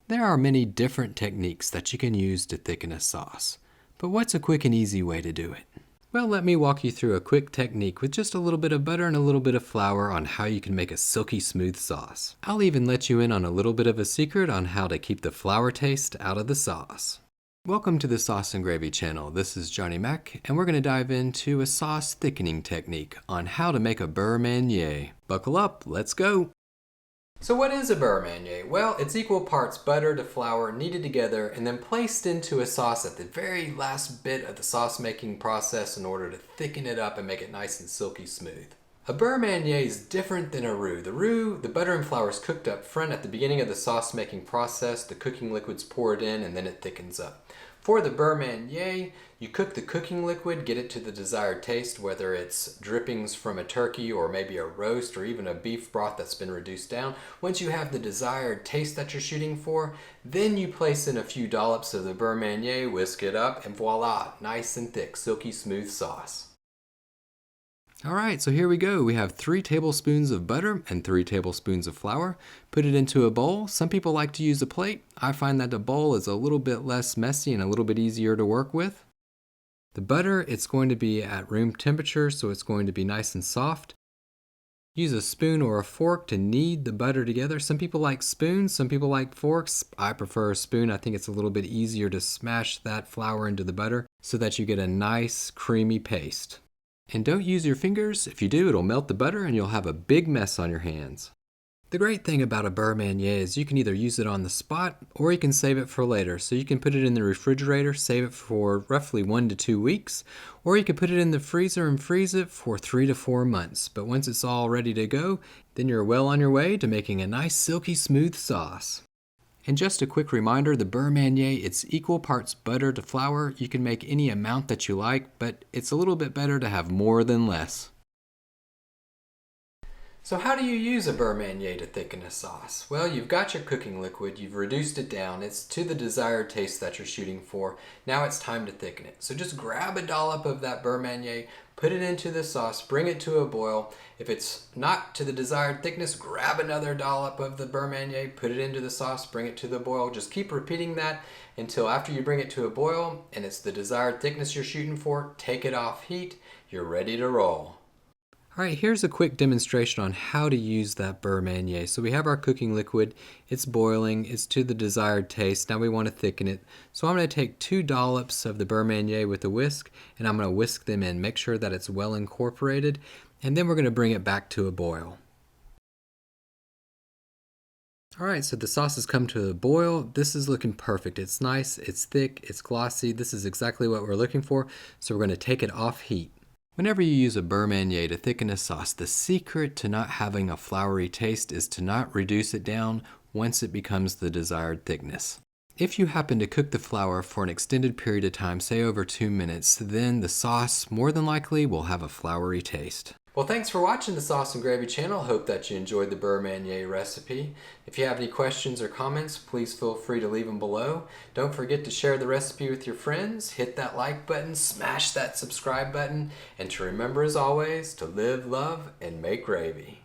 There are many different techniques that you can use to thicken a sauce, but what's a quick and easy way to do it? Well, let me walk you through a quick technique with just a little bit of butter and a little bit of flour on how you can make a silky smooth sauce. I'll even let you in on a little bit of a secret on how to keep the flour taste out of the sauce. Welcome to the Sauce and Gravy channel. This is Johnny Mac, and we're going to dive into a sauce thickening technique on how to make a Beurre Manié. Buckle up, let's go! So what is a Beurre Manié? Well, it's equal parts butter to flour kneaded together and then placed into a sauce at the very last bit of the sauce making process in order to thicken it up and make it nice and silky smooth. A Beurre Manié is different than a roux. The butter and flour is cooked up front at the beginning of the sauce making process. The cooking liquid's poured in and then it thickens up. For the Beurre Manié, you cook the cooking liquid, get it to the desired taste, whether it's drippings from a turkey or maybe a roast or even a beef broth that's been reduced down. Once you have the desired taste that you're shooting for, then you place in a few dollops of the Beurre Manié, whisk it up, and voila, nice and thick, silky smooth sauce. Alright, so here we go. We have 3 tablespoons of butter and 3 tablespoons of flour. Put it into a bowl. Some people like to use a plate. I find that the bowl is a little bit less messy and a little bit easier to work with. The butter, it's going to be at room temperature, so it's going to be nice and soft. Use a spoon or a fork to knead the butter together. Some people like spoons, some people like forks. I prefer a spoon. I think it's a little bit easier to smash that flour into the butter so that you get a nice creamy paste. And don't use your fingers. If you do, it'll melt the butter and you'll have a big mess on your hands. The great thing about a Beurre Manié is you can either use it on the spot or you can save it for later. So you can put it in the refrigerator, save it for roughly 1 to 2 weeks, or you can put it in the freezer and freeze it for 3 to 4 months. But once it's all ready to go, then you're well on your way to making a nice silky smooth sauce. And just a quick reminder, the Beurre Manié, it's equal parts butter to flour. You can make any amount that you like, but it's a little bit better to have more than less. So how do you use a Beurre Manié to thicken a sauce? Well, you've got your cooking liquid, you've reduced it down, it's to the desired taste that you're shooting for. Now it's time to thicken it. So just grab a dollop of that Beurre Manié, put it into the sauce, bring it to a boil. If it's not to the desired thickness, grab another dollop of the Beurre Manié, put it into the sauce, bring it to the boil. Just keep repeating that until after you bring it to a boil and it's the desired thickness you're shooting for, take it off heat, you're ready to roll. Alright, here's a quick demonstration on how to use that Beurre Manié. So we have our cooking liquid, it's boiling, it's to the desired taste. Now we want to thicken it. So I'm going to take 2 dollops of the Beurre Manié with a whisk and I'm going to whisk them in. Make sure that it's well incorporated and then we're going to bring it back to a boil. Alright, so the sauce has come to a boil. This is looking perfect. It's nice, it's thick, it's glossy. This is exactly what we're looking for. So we're going to take it off heat. Whenever you use a Beurre Manié to thicken a sauce, the secret to not having a floury taste is to not reduce it down once it becomes the desired thickness. If you happen to cook the flour for an extended period of time, say over 2 minutes, then the sauce more than likely will have a floury taste. Well, thanks for watching the Sauce and Gravy channel. Hope that you enjoyed the Beurre Manié recipe. If you have any questions or comments, please feel free to leave them below. Don't forget to share the recipe with your friends, hit that like button, smash that subscribe button, and to remember as always to live, love, and make gravy.